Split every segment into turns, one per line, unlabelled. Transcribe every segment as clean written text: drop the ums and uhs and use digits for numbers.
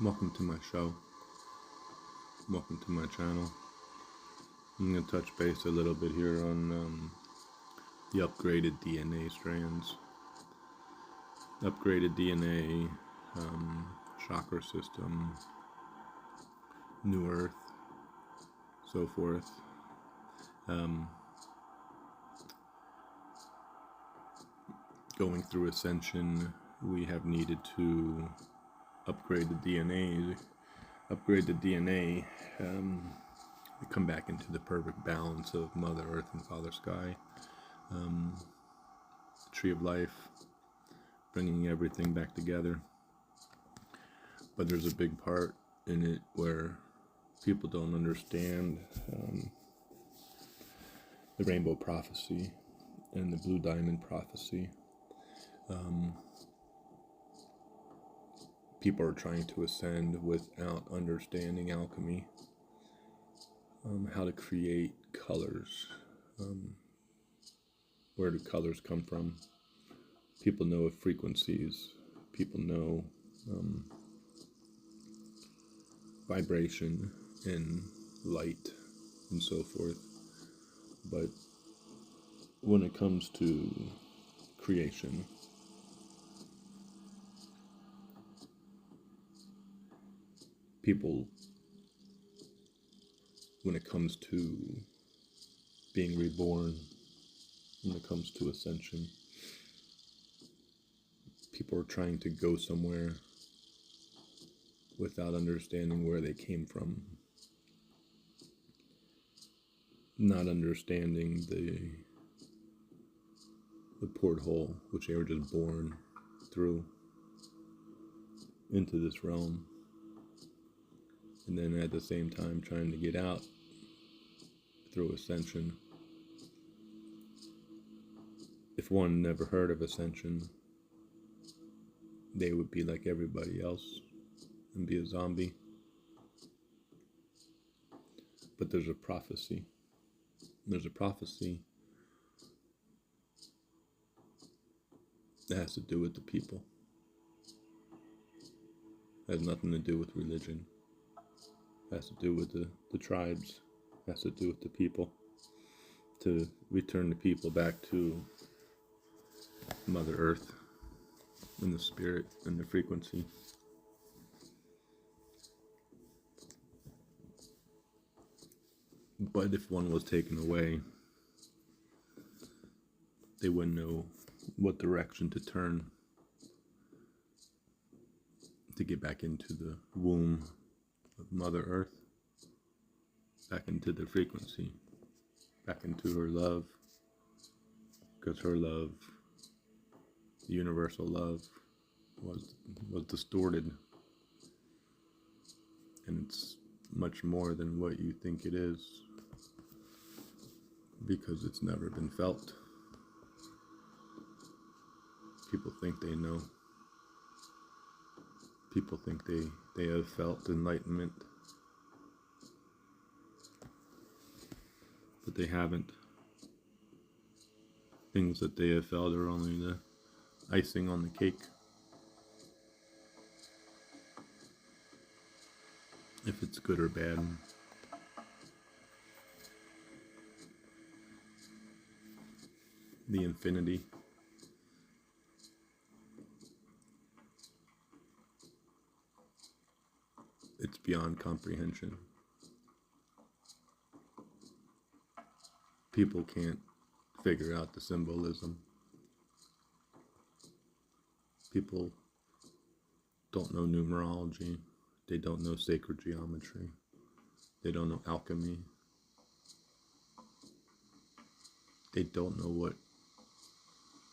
Welcome to my show. Welcome to my channel. I'm going to touch base a little bit here on the upgraded DNA strands. Upgraded DNA, chakra system, New Earth, so forth. Going through ascension, we have needed to upgrade the DNA. Come back into the perfect balance of Mother Earth and Father Sky. The Tree of Life, bringing everything back together. But there's a big part in it where people don't understand the Rainbow Prophecy and the Blue Diamond Prophecy. People are trying to ascend without understanding alchemy, how to create colors, where do colors come from. People know of frequencies, people know vibration and light and so forth, but when it comes to creation, people, when it comes to being reborn, when it comes to ascension, people are trying to go somewhere without understanding where they came from, not understanding the porthole which they were just born through into this realm, and then at the same time trying to get out through ascension. If one never heard of ascension, they would be like everybody else and be a zombie. But there's a prophecy. There's a prophecy that has to do with the people. It has nothing to do with religion. It has to do with the tribes. It has to do with the people. To return the people back to Mother Earth and the spirit and the frequency. But if one was taken away, they wouldn't know what direction to turn to get back into the womb of Mother Earth, back into the frequency, back into her love, because her love, the universal love, was distorted, and it's much more than what you think it is, because it's never been felt. People think they know. People think they have felt enlightenment, but they haven't. Things that they have felt are only the icing on the cake. If it's good or bad. The infinity. It's beyond comprehension. People can't figure out the symbolism. People don't know numerology. They don't know sacred geometry. They don't know alchemy. They don't know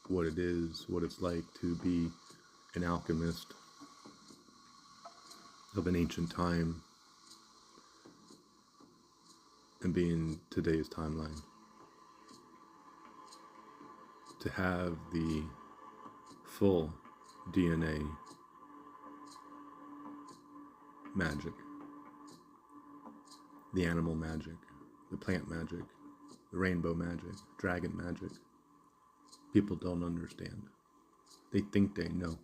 what it is, what it's like to be an alchemist of an ancient time and be in today's timeline. To have the full DNA magic, the animal magic, the plant magic, the rainbow magic, dragon magic, people don't understand. They think they know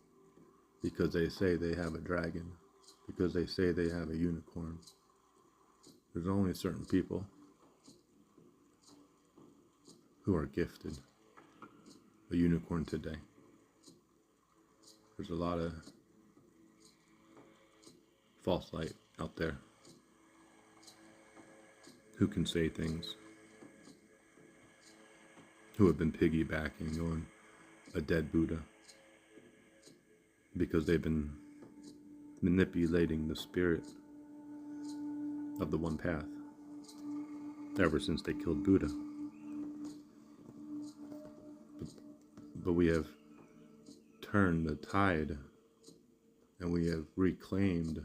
because they say they have a dragon, because they say they have a unicorn. There's only certain people who are gifted a unicorn today. There's a lot of false light out there who can say things, who have been piggybacking on a dead Buddha because they've been manipulating the spirit of the one path ever since they killed Buddha. But we have turned the tide and we have reclaimed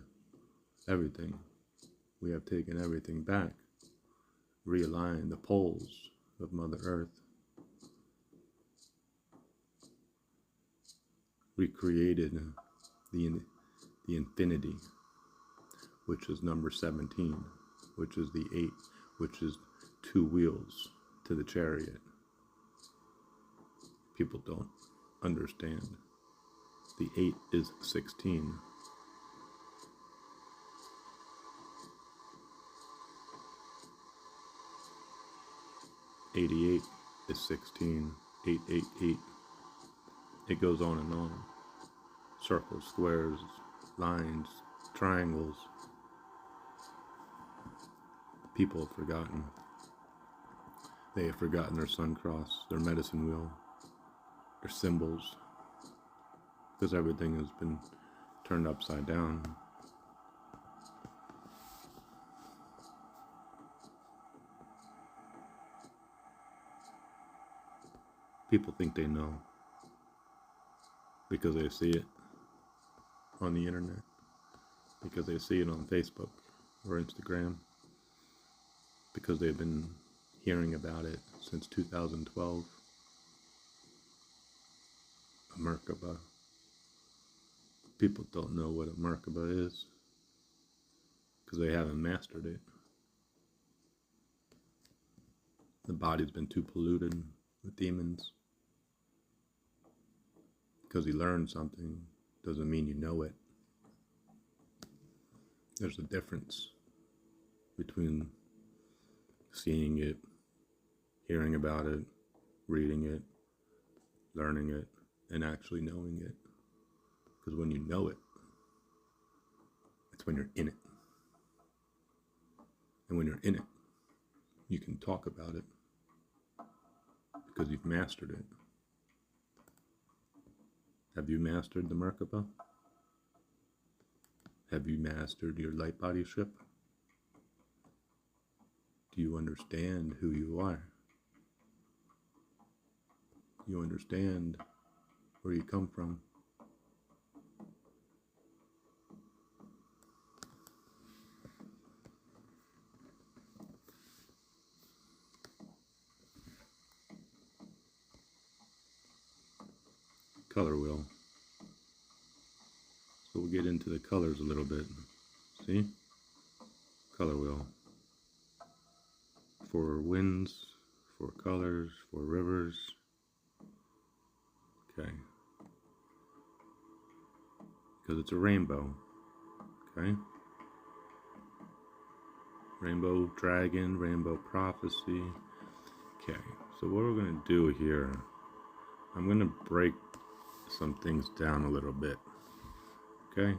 everything. We have taken everything back, realigned the poles of Mother Earth, recreated the infinity, which is number 17, which is the 8, which is 2 wheels to the chariot. People don't understand. The 8 is 16. '88 is 16. 888. It goes on and on. Circles, squares, lines, triangles. People have forgotten. They have forgotten their sun cross, their medicine wheel, their symbols, because everything has been turned upside down. People think they know because they see it on the internet, because they see it on Facebook or Instagram, because they've been hearing about it since 2012. A Merkaba. People don't know what a Merkaba is because they haven't mastered it. The body's been too polluted with demons. Because you learn something doesn't mean you know it. There's a difference between seeing it, hearing about it, reading it, learning it, and actually knowing it. Because when you know it, it's when you're in it. And when you're in it, you can talk about it because you've mastered it. Have you mastered the Merkaba? Have you mastered your light body ship? Do you understand who you are? You understand where you come from? Color wheel. So we'll get into the colors a little bit. See? Color wheel. 4 winds, 4 colors, 4 rivers. Okay. Because it's a rainbow. Okay? Rainbow dragon, rainbow prophecy. Okay. So what we're going to do here, I'm going to break some things down a little bit. Okay?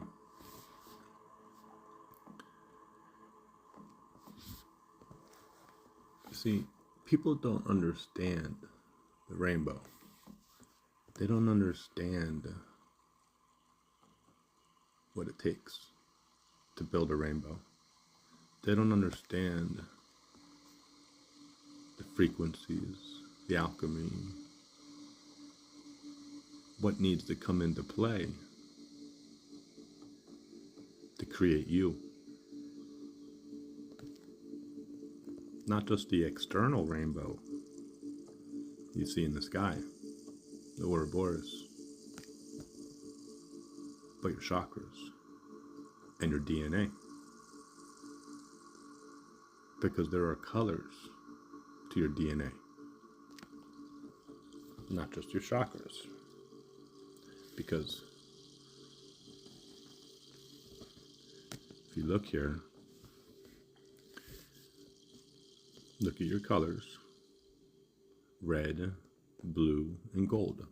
See, people don't understand the rainbow. They don't understand what it takes to build a rainbow. They don't understand the frequencies, the alchemy, what needs to come into play to create you. Not just the external rainbow you see in the sky, the Ouroboros, but your chakras and your DNA. Because there are colors to your DNA, not just your chakras. Because if you look here, look at your colors: red, blue, and gold.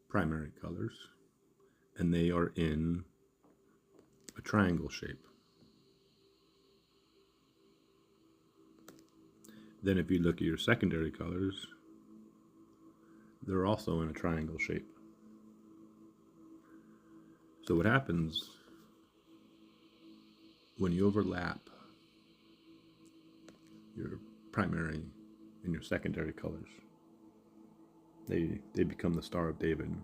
Primary colors, and they are in a triangle shape. Then if you look at your secondary colors, they're also in a triangle shape. So what happens when you overlap your primary and your secondary colors? They become the Star of David.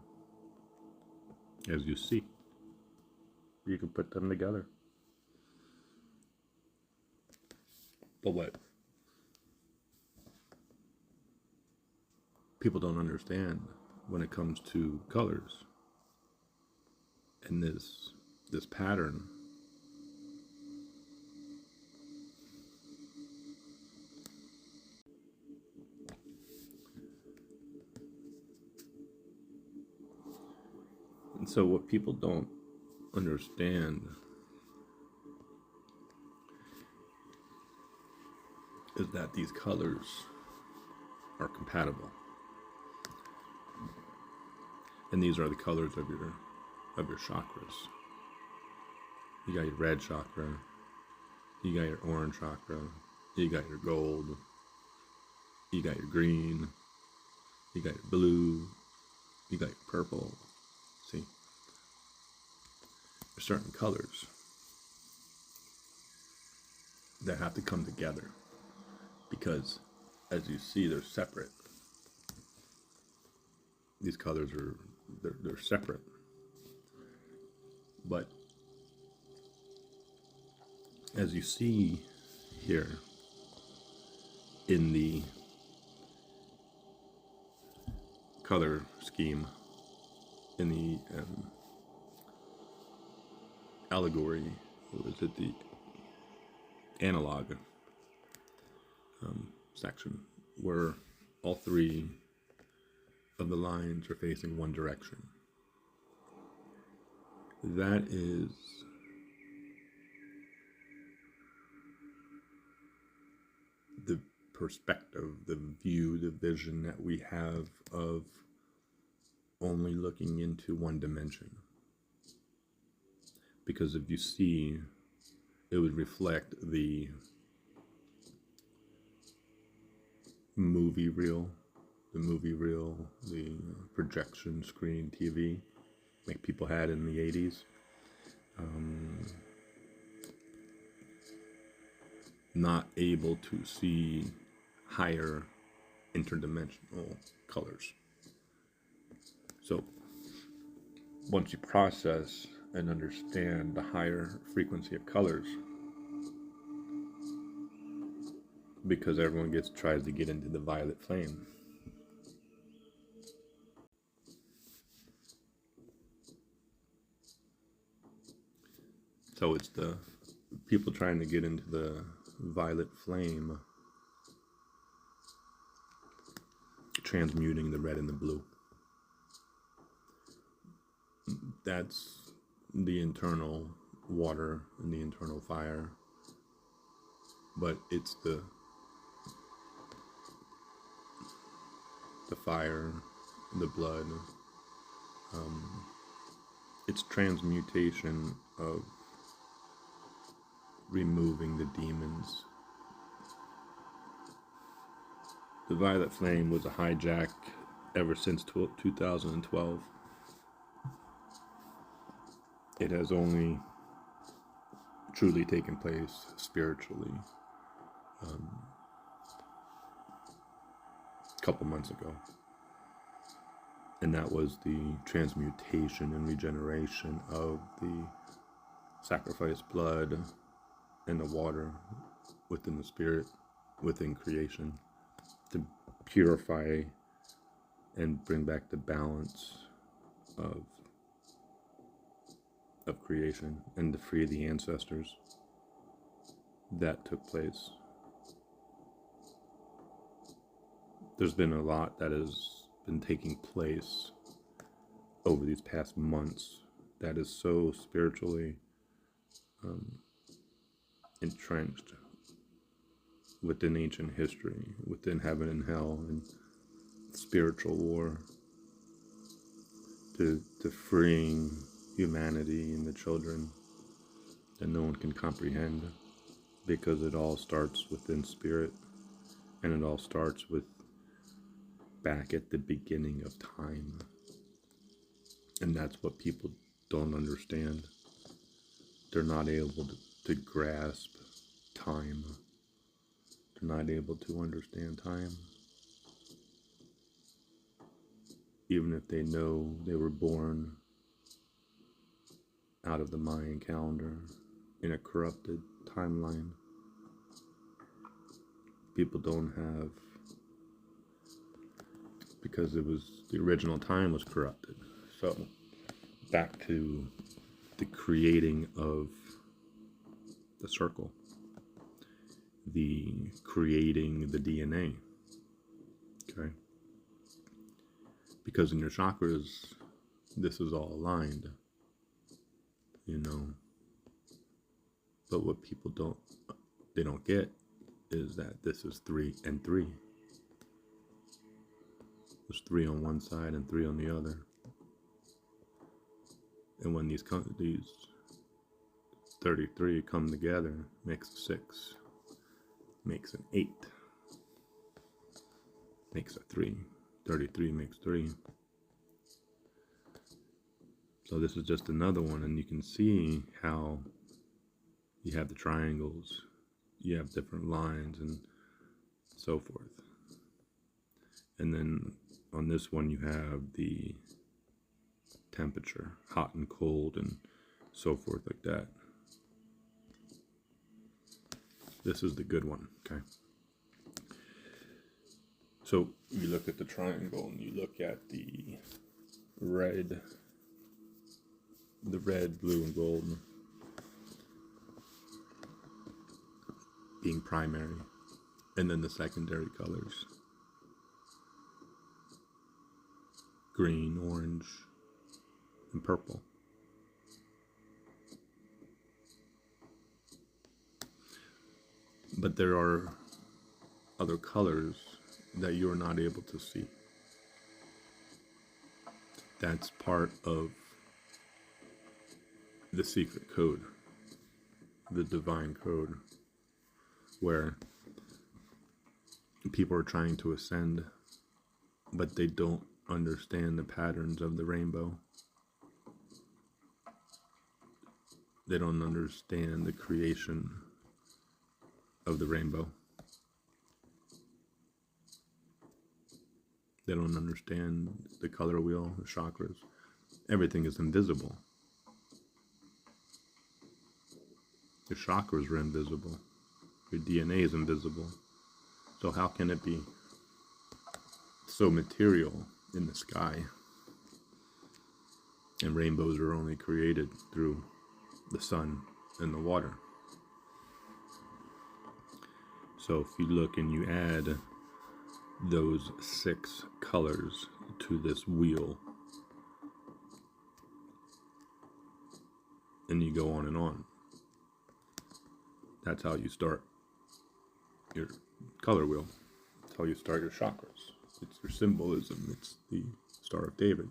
As you see, you can put them together. But what people don't understand when it comes to colors and this pattern, and so what people don't understand is that these colors are compatible. And these are the colors of your chakras. You got your red chakra, you got your orange chakra, you got your gold, you got your green, you got your blue, you got your purple. See? There's certain colors that have to come together because, as you see, they're separate. These colors they're separate, but as you see here in the color scheme, in the allegory, or is it the analog section, where all three of the lines are facing one direction. That is the perspective, the view, the vision that we have of only looking into one dimension. Because if you see, it would reflect the movie reel, the projection screen TV, like people had in the 80s. Not able to see higher interdimensional colors. So once you process and understand the higher frequency of colors, because everyone tries to get into the violet flame, so it's the people trying to get into the violet flame, transmuting the red and the blue. That's the internal water and the internal fire, but it's the fire, the blood, it's transmutation of removing the demons. The violet flame was a hijack ever since 2012. It has only truly taken place spiritually a couple months ago. And that was the transmutation and regeneration of the sacrificed blood and the water within the spirit, within creation, to purify and bring back the balance of creation and to free the ancestors. That took place. There's been a lot that has been taking place over these past months that is so spiritually entrenched within ancient history, within heaven and hell and spiritual war, to freeing humanity and the children that no one can comprehend, because it all starts within spirit, and it all starts with back at the beginning of time. And that's what people don't understand. They're not able to grasp time. They're not able to understand time. Even if they know they were born out of the Mayan calendar in a corrupted timeline, people don't have, because it was, the original time was corrupted. So back to the creating of the circle, the creating the DNA, okay? Because in your chakras, this is all aligned, you know. But what people don't get is that this is 3 and 3. There's 3 on one side and 3 on the other. And when these 33 come together, makes a 6, makes an 8, makes a 3. 33 makes 3. So this is just another one, and you can see how you have the triangles, you have different lines and so forth. And then on this one you have the temperature, hot and cold and so forth like that. This is the good one, okay? So you look at the triangle and you look at the red, blue, and gold being primary, and then the secondary colors, green, orange, and purple. But there are other colors that you are not able to see. That's part of the secret code, the divine code, where people are trying to ascend, but they don't understand the patterns of the rainbow. They don't understand the creation of the rainbow. They don't understand the color wheel, the chakras. Everything is invisible. Your chakras are invisible. Your DNA is invisible. So how can it be so material in the sky? And rainbows are only created through the sun and the water. So if you look and you add those 6 colors to this wheel, and you go on and on, that's how you start your color wheel. That's how you start your chakras. It's your symbolism. It's the Star of David.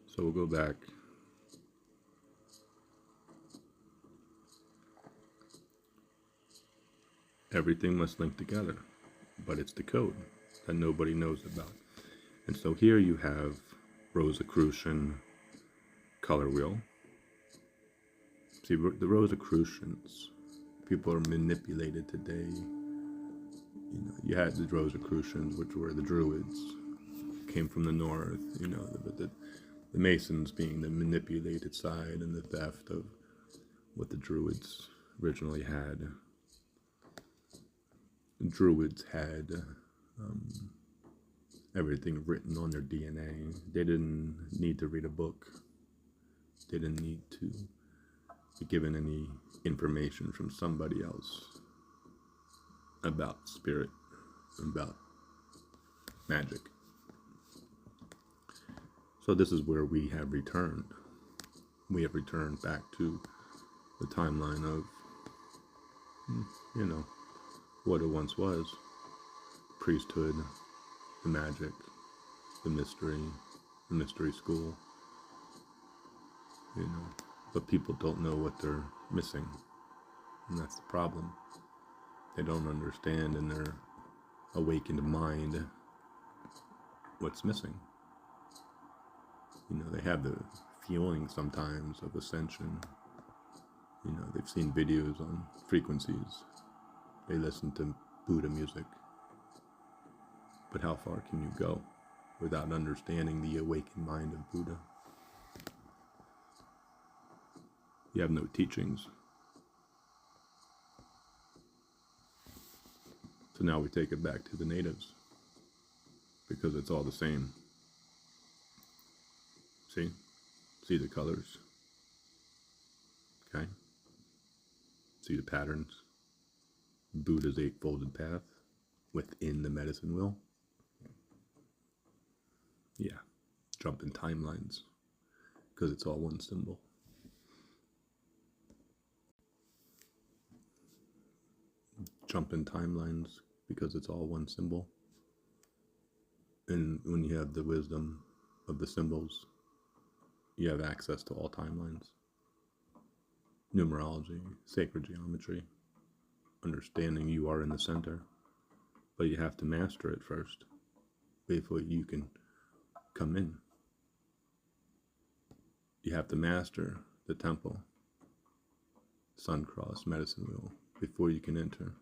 So we'll go back. Everything must link together, but it's the code that nobody knows about. And so here you have Rosicrucian color wheel. See, the Rosicrucians, people are manipulated today. You know, you had the Rosicrucians, which were the Druids, came from the north. You know, the Masons being the manipulated side and the theft of what the Druids originally had. The Druids had everything written on their DNA. They didn't need to read a book. They didn't need to be given any information from somebody else about spirit, about magic. So this is where we have returned. We have returned back to the timeline of, what it once was. Priesthood, the magic, the mystery school, But people don't know what they're missing. And that's the problem. They don't understand in their awakened mind what's missing. They have the feeling sometimes of ascension. They've seen videos on frequencies. They listen to Buddha music. But how far can you go without understanding the awakened mind of Buddha? You have no teachings. So now we take it back to the natives, because it's all the same. See the colors, okay? See the patterns. Buddha's eightfolded path within the medicine wheel. Yeah, jump in timelines, because it's all one symbol. Jump in timelines, because it's all one symbol. And when you have the wisdom of the symbols, you have access to all timelines. Numerology, sacred geometry, understanding you are in the center. But you have to master it first before you can come in. You have to master the temple, sun cross, medicine wheel, before you can enter.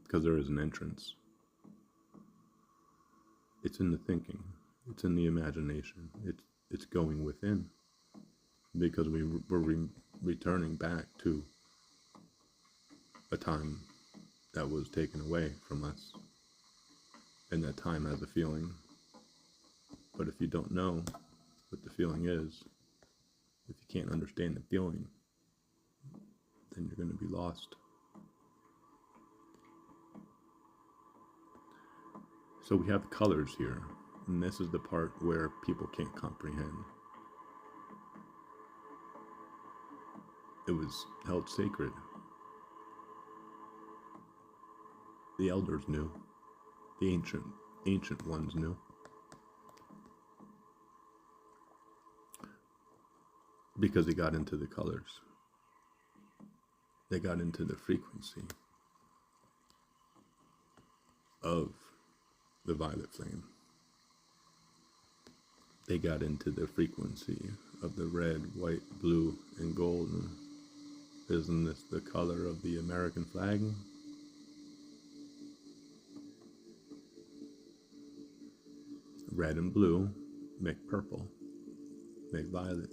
Because there is an entrance. It's in the thinking. It's in the imagination. It's going within. Because we're returning back to a time that was taken away from us. And that time has a feeling. But if you don't know what the feeling is, if you can't understand the feeling, then you're going to be lost. So we have colors here, and this is the part where people can't comprehend. It was held sacred. The elders knew. The ancient ones knew. Because they got into the colors. They got into the frequency of the violet flame. They got into the frequency of the red, white, blue, and gold. Isn't this the color of the American flag? Red and blue make purple, make violet.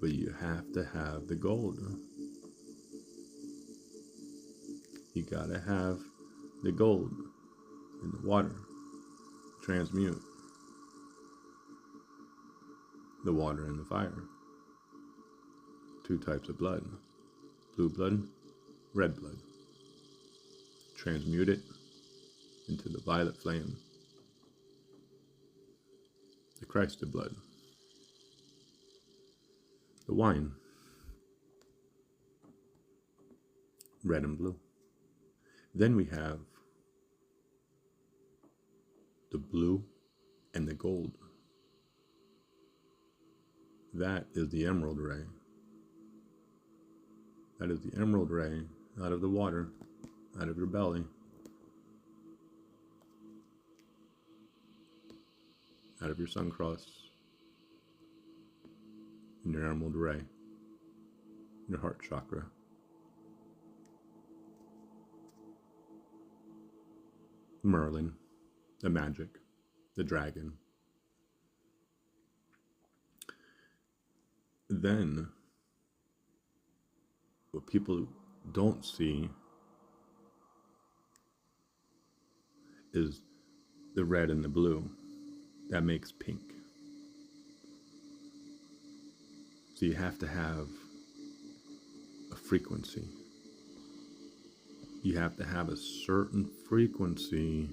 But you have to have the gold. You gotta have the gold in the water. Transmute the water and the fire. Two types of blood. Blue blood, red blood. Transmute it into the violet flame. The Christed blood. The wine. Red and blue. Then we have the blue and the gold. That is the emerald ray. That is the emerald ray out of the water, out of your belly, out of your sun cross, in your emerald ray, your heart chakra. Merlin, the magic, the dragon. Then, what people don't see is the red and the blue. That makes pink. So you have to have a frequency. you have to have a certain frequency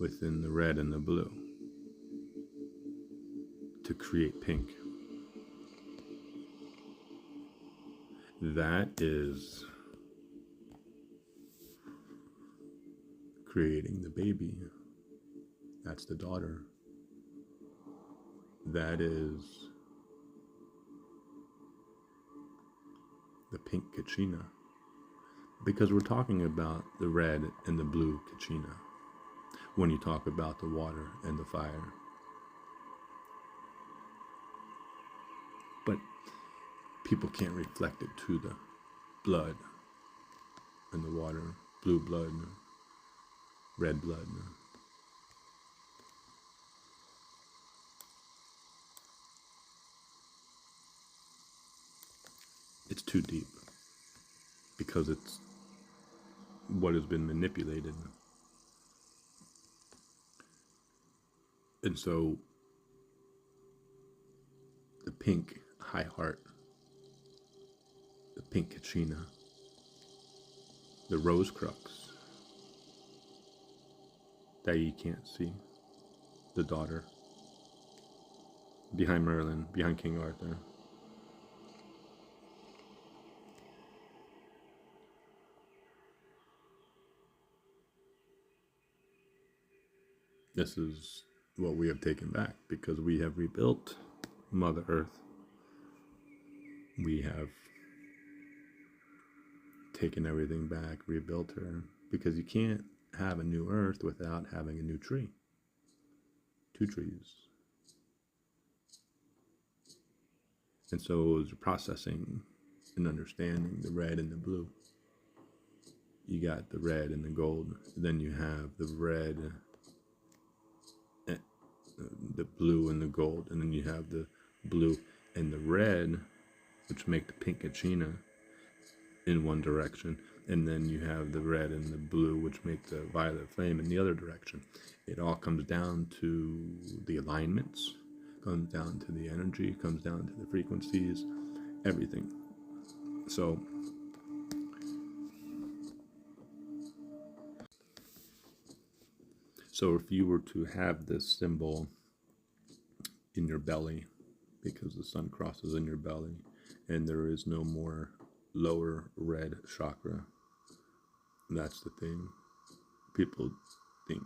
within the red and the blue to create pink. That is creating the baby. That's the daughter. That is the pink Kachina. Because we're talking about the red and the blue Kachina when you talk about the water and the fire. But people can't reflect it to the blood and the water, blue blood, red blood. It's too deep because it's what has been manipulated. And so the pink high heart, the pink Kachina, the rose crux that you can't see, the daughter, behind Merlin, behind King Arthur. This is what we have taken back because we have rebuilt Mother Earth. We have taken everything back, rebuilt her, because you can't have a new Earth without having a new tree. 2 trees. And so it was processing and understanding the red and the blue. You got the red and the gold. Then you have the red, the blue and the gold. And then you have the blue and the red, which make the pink Kachina in one direction. And then you have the red and the blue, which make the violet flame in the other direction. It all comes down to the alignments, comes down to the energy, comes down to the frequencies, everything. So if you were to have this symbol in your belly, because the sun crosses in your belly, and there is no more lower red chakra, that's the thing. People think,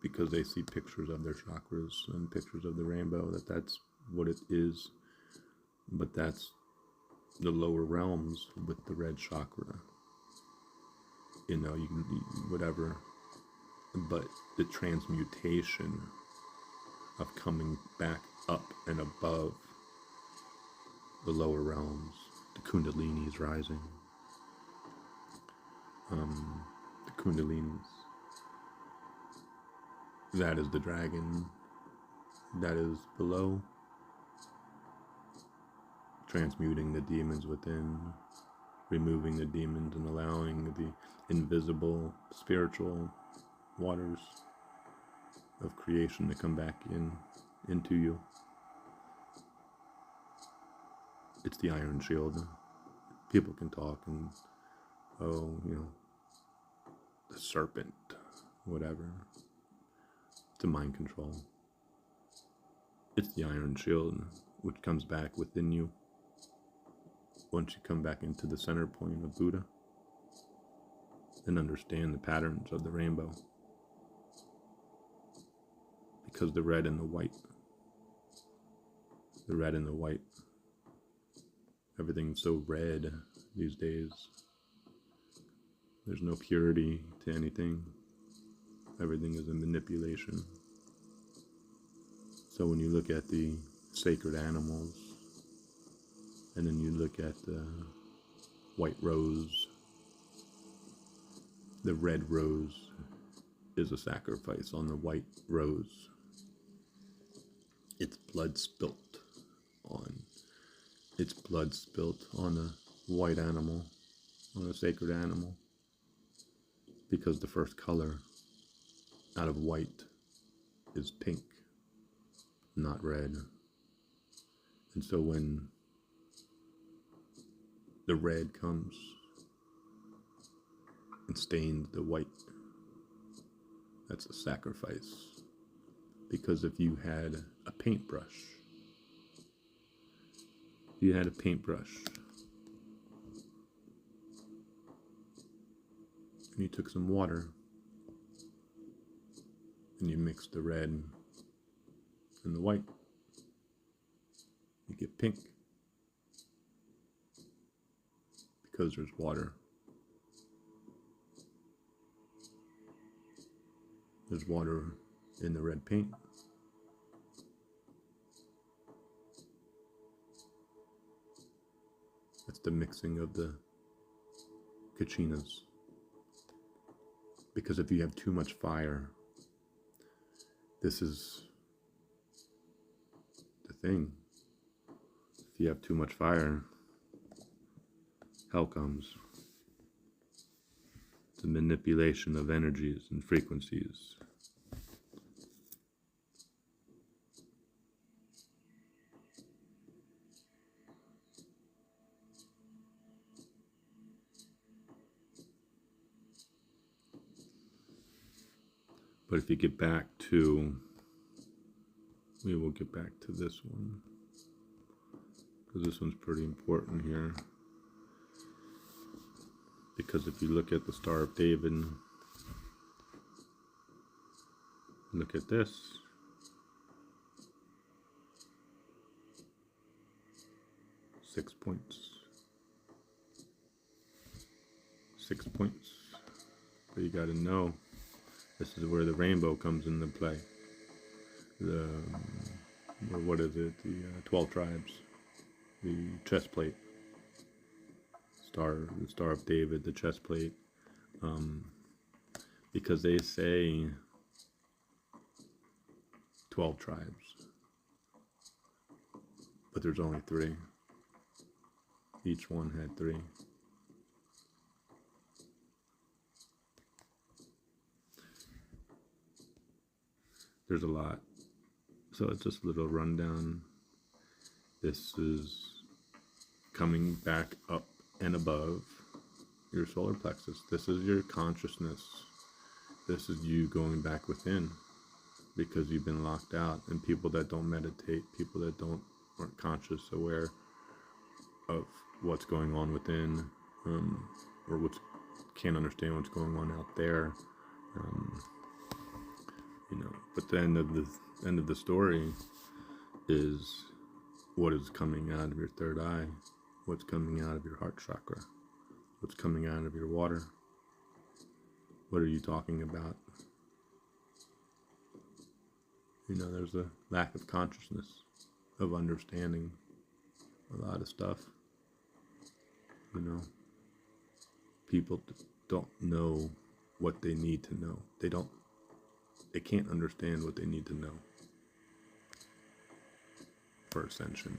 because they see pictures of their chakras and pictures of the rainbow, that that's what it is. But that's the lower realms with the red chakra. You know, you can, whatever. But the transmutation of coming back up and above the lower realms, the Kundalini is rising. The Kundalinis. That is the dragon that is below, transmuting the demons within, removing the demons and allowing the invisible spiritual waters of creation to come back into you. It's the iron shield. People can talk and, the serpent, whatever. It's a mind control. It's the iron shield, which comes back within you once you come back into the center point of Buddha and understand the patterns of the rainbow. Because the red and the white, everything's so red these days. There's no purity to anything. Everything is a manipulation. So when you look at the sacred animals, and then you look at the white rose, the red rose is a sacrifice on the white rose. It's blood spilt on a white animal, on a sacred animal, because the first color out of white is pink, not red. And so when the red comes and stained the white. That's a sacrifice. Because if you had a paintbrush, and you took some water and you mixed the red and the white, you get pink because there's water. There's water in the red paint. That's the mixing of the kachinas. Because if you have too much fire, this is the thing. If you have too much fire, hell comes. The manipulation of energies and frequencies. But if you get back to, we will get back to this one, because this one's pretty important here. Because if you look at the Star of David, look at this. Six points. But you got to know, this is where the rainbow comes into play. What is it? The 12 tribes. The chest plate. The Star of David, the chest plate. Because they say 12 tribes. But there's only 3. Each one had 3. There's a lot. So it's just a little rundown. This is coming back up and above your solar plexus. This is your consciousness. This is you going back within because you've been locked out. And people that don't meditate, people that aren't conscious, aware of what's going on within, or can't understand what's going on out there. But the end of the story is what is coming out of your third eye, what's coming out of your heart chakra, what's coming out of your water. What are you talking about? There's a lack of consciousness, of understanding a lot of stuff. People don't know what they need to know. They can't understand what they need to know for ascension.